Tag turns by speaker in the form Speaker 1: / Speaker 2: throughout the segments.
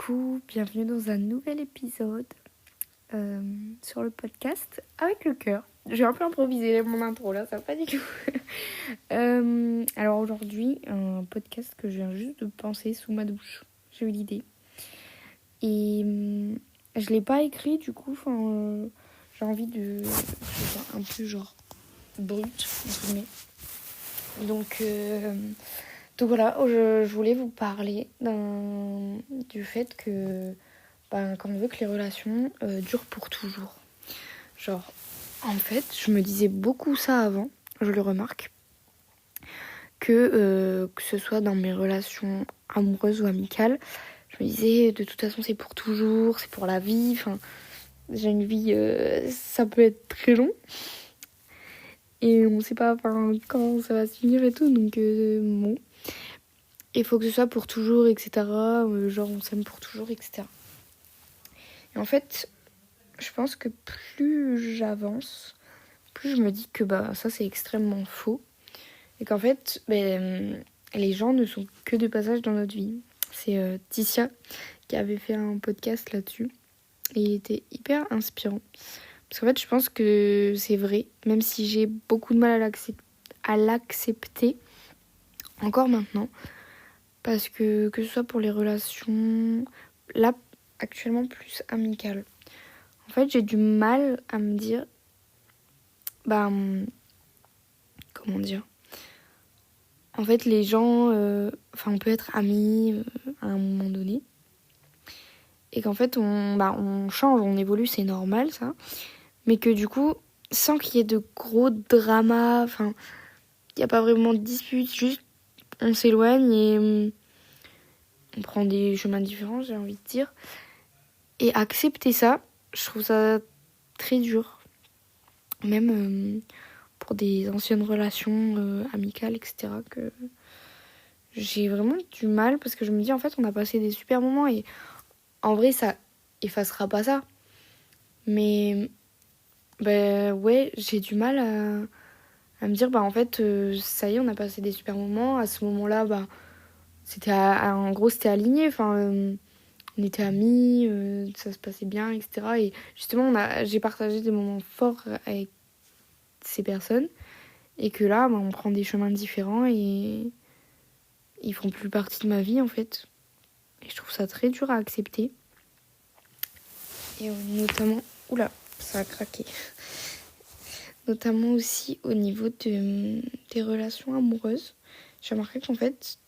Speaker 1: coup, bienvenue dans un nouvel épisode sur le podcast avec le cœur. J'ai un peu improvisé mon intro là, ça va pas du tout. Alors aujourd'hui, un podcast que je viens juste de penser sous ma douche. J'ai eu l'idée. Et je l'ai pas écrit du coup, j'ai envie de... un peu genre brut, entre guillemets. Donc voilà, je voulais vous parler du fait que quand on veut que les relations durent pour toujours. Genre, en fait, je me disais beaucoup ça avant, je le remarque, que ce soit dans mes relations amoureuses ou amicales, je me disais de toute façon c'est pour toujours, c'est pour la vie, j'ai une vie, ça peut être très long. Et on sait pas quand ça va se finir et tout, donc bon. Il faut que ce soit pour toujours, etc. Genre on s'aime pour toujours, etc. Et en fait, je pense que plus j'avance, plus je me dis que ça c'est extrêmement faux. Et qu'en fait, les gens ne sont que de passage dans notre vie. C'est Ticia qui avait fait un podcast là-dessus. Et il était hyper inspirant. Parce qu'en fait, je pense que c'est vrai, même si j'ai beaucoup de mal à l'accepter, encore maintenant. Parce que ce soit pour les relations, là, actuellement plus amicales. En fait, j'ai du mal à me dire, comment dire. En fait, les gens, on peut être amis à un moment donné. Et qu'en fait, on change, on évolue, c'est normal, ça. Mais que du coup, sans qu'il y ait de gros dramas, il n'y a pas vraiment de dispute, juste on s'éloigne et on prend des chemins différents, j'ai envie de dire. Et accepter ça, je trouve ça très dur. Même pour des anciennes relations amicales, etc. que j'ai vraiment du mal parce que je me dis, en fait, on a passé des super moments et en vrai, ça effacera pas ça. Mais, ouais, j'ai du mal à me dire, en fait, ça y est, on a passé des super moments. À ce moment-là, en gros, c'était aligné. On était amis, ça se passait bien, etc. Et justement, j'ai partagé des moments forts avec ces personnes. Et que là, on prend des chemins différents et ils font plus partie de ma vie, en fait. Et je trouve ça très dur à accepter. Et notamment... Oula, ça a craqué. Notamment aussi au niveau des relations amoureuses. J'ai remarqué qu'en fait,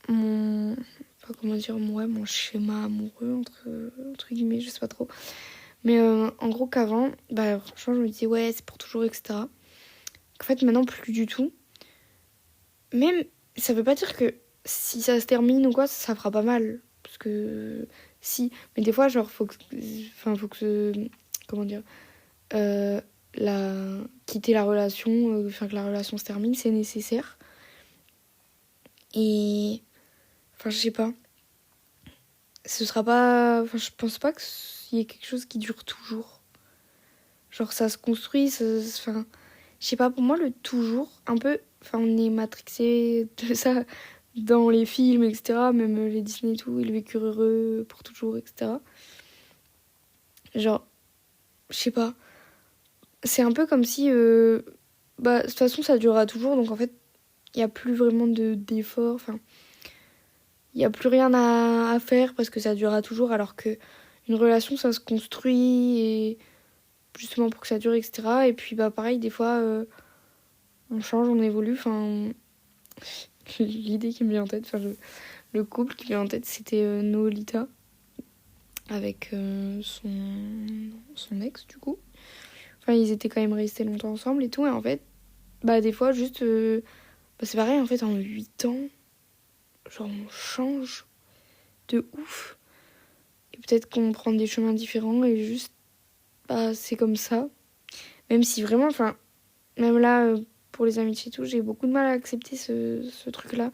Speaker 1: mon schéma amoureux, entre guillemets, je sais pas trop. Mais en gros qu'avant, franchement, je me disais, ouais, c'est pour toujours, etc. En fait, maintenant, plus du tout. Même, ça veut pas dire que si ça se termine ou quoi, ça fera pas mal. Parce que si, mais des fois, genre, faut que comment dire, quitter la relation, que la relation se termine, c'est nécessaire. Et, je sais pas. Ce sera pas, je pense pas qu'il y ait quelque chose qui dure toujours. Genre, ça se construit, je sais pas, pour moi, le toujours, un peu, on est matrixé de ça dans les films, etc. Même les Disney et tout, ils vécurent heureux pour toujours, etc. Genre, je sais pas. C'est un peu comme si, de toute façon, ça durera toujours, donc en fait, il n'y a plus vraiment d'effort, il n'y a plus rien à faire parce que ça durera toujours, alors que une relation, ça se construit, et justement pour que ça dure, etc. Et puis, pareil, des fois, on change, on évolue, l'idée qui me vient en tête, le couple qui me vient en tête, c'était Noolita avec son ex, du coup. Ils étaient quand même restés longtemps ensemble et tout, et en fait, des fois, juste... c'est pareil, en fait, en 8 ans, genre, on change de ouf. Et peut-être qu'on prend des chemins différents et juste, c'est comme ça. Même si vraiment, même là, pour les amitiés et tout, j'ai beaucoup de mal à accepter ce truc-là.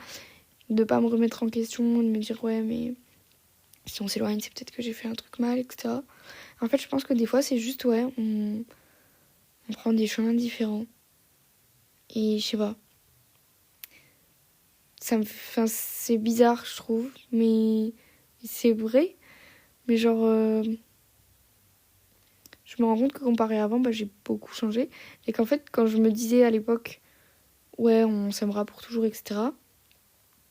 Speaker 1: De pas me remettre en question, de me dire, ouais, mais si on s'éloigne, c'est peut-être que j'ai fait un truc mal, etc. En fait, je pense que des fois, c'est juste, ouais, on prend des chemins différents. Et je sais pas. C'est bizarre, je trouve, mais c'est vrai. Mais genre, je me rends compte que comparé à avant, j'ai beaucoup changé. Et qu'en fait, quand je me disais à l'époque, ouais, on s'aimera pour toujours, etc.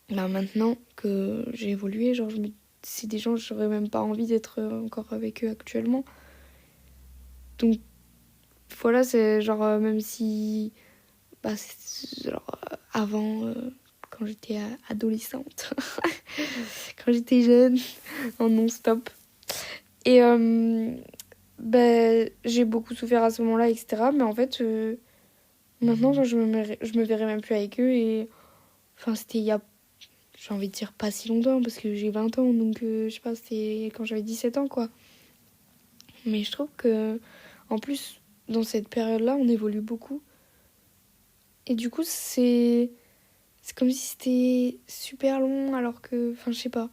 Speaker 1: Maintenant que j'ai évolué, genre, c'est des gens, j'aurais même pas envie d'être encore avec eux actuellement. Donc, voilà, c'est genre, même si, c'est, genre, avant, quand j'étais adolescente, quand j'étais jeune, en non-stop. Et j'ai beaucoup souffert à ce moment-là, etc. Mais en fait, maintenant, genre, je me verrais même plus avec eux. Et enfin, c'était il y a, j'ai envie de dire, pas si longtemps, parce que j'ai 20 ans. Donc, je sais pas, c'était quand j'avais 17 ans, quoi. Mais je trouve que, en plus, dans cette période-là, on évolue beaucoup. Et du coup, c'est comme si c'était super long, alors que, enfin, je sais pas.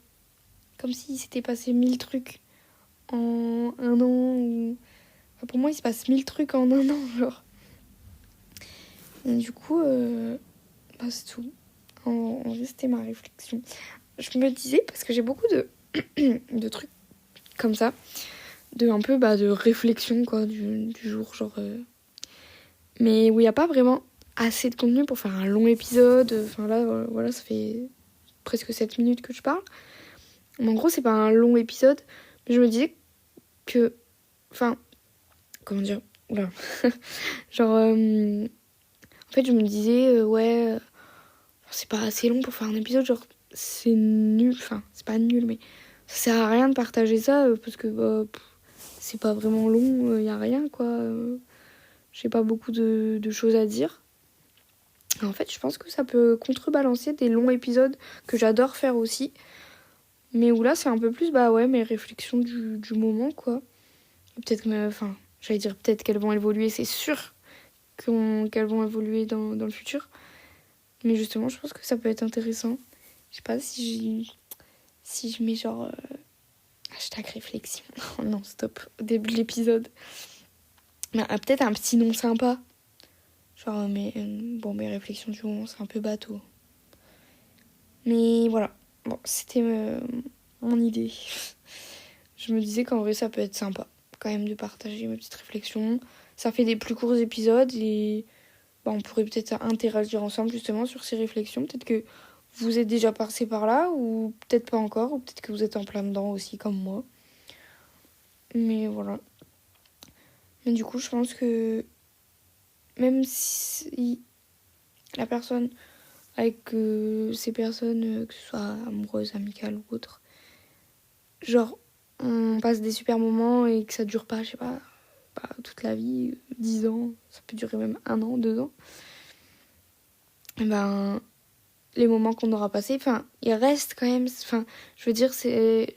Speaker 1: Comme si s'était passé 1000 trucs en un an. Enfin, pour moi, il se passe 1000 trucs en un an, genre. Et du coup, c'est tout. En vrai, c'était ma réflexion. Je me disais, parce que j'ai beaucoup de trucs comme ça, un peu de réflexion, quoi, du jour, genre. Mais où il n'y a pas vraiment assez de contenu pour faire un long épisode. Enfin là, voilà, ça fait presque 7 minutes que je parle. Mais en gros, c'est pas un long épisode. Mais je me disais que. Enfin, comment dire? Oula. Genre, en fait, je me disais, ouais, c'est pas assez long pour faire un épisode. Genre, c'est nul. Enfin, c'est pas nul, mais ça sert à rien de partager ça parce que c'est pas vraiment long. Y a rien, quoi. J'ai pas beaucoup de choses à dire. En fait, je pense que ça peut contrebalancer des longs épisodes que j'adore faire aussi. Mais où là, c'est un peu plus, mes réflexions du moment, quoi. Peut-être que, enfin, j'allais dire peut-être qu'elles vont évoluer, c'est sûr qu'elles vont évoluer dans le futur. Mais justement, je pense que ça peut être intéressant. Je sais pas si je mets genre hashtag réflexion. Oh non, stop, au début de l'épisode. Peut-être un petit nom sympa. Genre, mes réflexions du moment, c'est un peu bateau. Mais voilà. Bon, c'était mon idée. Je me disais qu'en vrai, ça peut être sympa quand même de partager mes petites réflexions. Ça fait des plus courts épisodes et on pourrait peut-être interagir ensemble justement sur ces réflexions. Peut-être que vous êtes déjà passé par là ou peut-être pas encore ou peut-être que vous êtes en plein dedans aussi comme moi. Mais voilà. Mais du coup, je pense que même si la personne avec ces personnes, que ce soit amoureuses, amicales ou autres, genre on passe des super moments et que ça dure pas, je sais pas, toute la vie, 10 ans, ça peut durer même 1 an, 2 ans. Et les moments qu'on aura passés, ils restent quand même. Je veux dire, c'est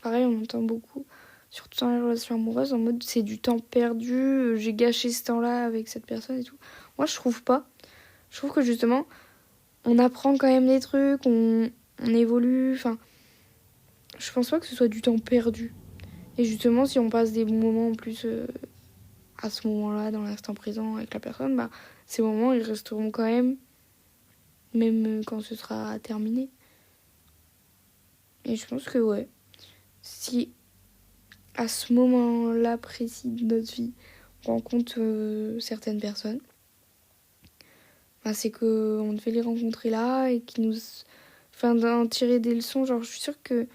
Speaker 1: pareil, on entend beaucoup, surtout dans les relations amoureuses, en mode c'est du temps perdu, j'ai gâché ce temps-là avec cette personne et tout. Moi, je trouve pas. Je trouve que justement, on apprend quand même des trucs, on évolue. Enfin, je pense pas que ce soit du temps perdu. Et justement, si on passe des bons moments en plus à ce moment-là, dans l'instant présent avec la personne, ces moments, ils resteront quand même quand ce sera terminé. Et je pense que ouais, si à ce moment-là précis de notre vie, on rencontre certaines personnes, c'est qu'on devait les rencontrer là et qu'ils nous... Enfin, d'en tirer des leçons, genre je suis sûre que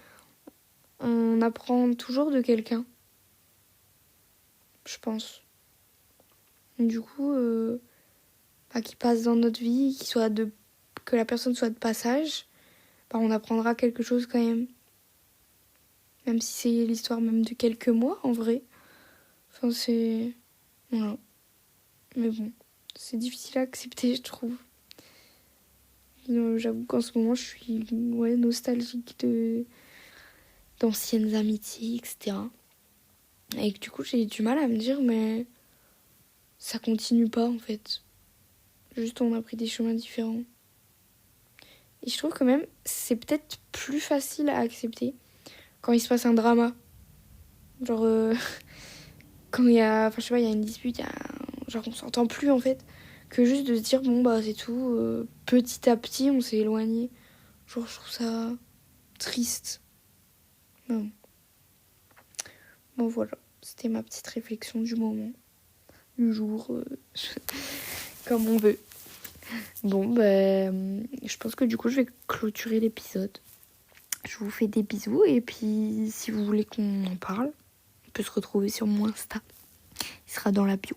Speaker 1: on apprend toujours de quelqu'un, je pense. Du coup, qui passe dans notre vie, que la personne soit de passage, on apprendra quelque chose quand même. Même si c'est l'histoire même de quelques mois, en vrai. Enfin, c'est... Voilà. Mais bon, c'est difficile à accepter, je trouve. J'avoue qu'en ce moment, je suis nostalgique d'anciennes amitiés, etc. Et que du coup, j'ai du mal à me dire, mais ça continue pas, en fait. Juste, on a pris des chemins différents. Et je trouve que même, c'est peut-être plus facile à accepter quand il se passe un drama. Genre, quand il y a... Enfin, je sais pas, il y a une dispute, genre, on s'entend plus, en fait. Que juste de se dire, c'est tout. Petit à petit, on s'est éloigné. Genre, je trouve ça triste. Non. Bon voilà, c'était ma petite réflexion du moment, du jour, comme on veut. Bon, je pense que du coup, je vais clôturer l'épisode. Je vous fais des bisous et puis si vous voulez qu'on en parle, on peut se retrouver sur mon Insta. Il sera dans la bio.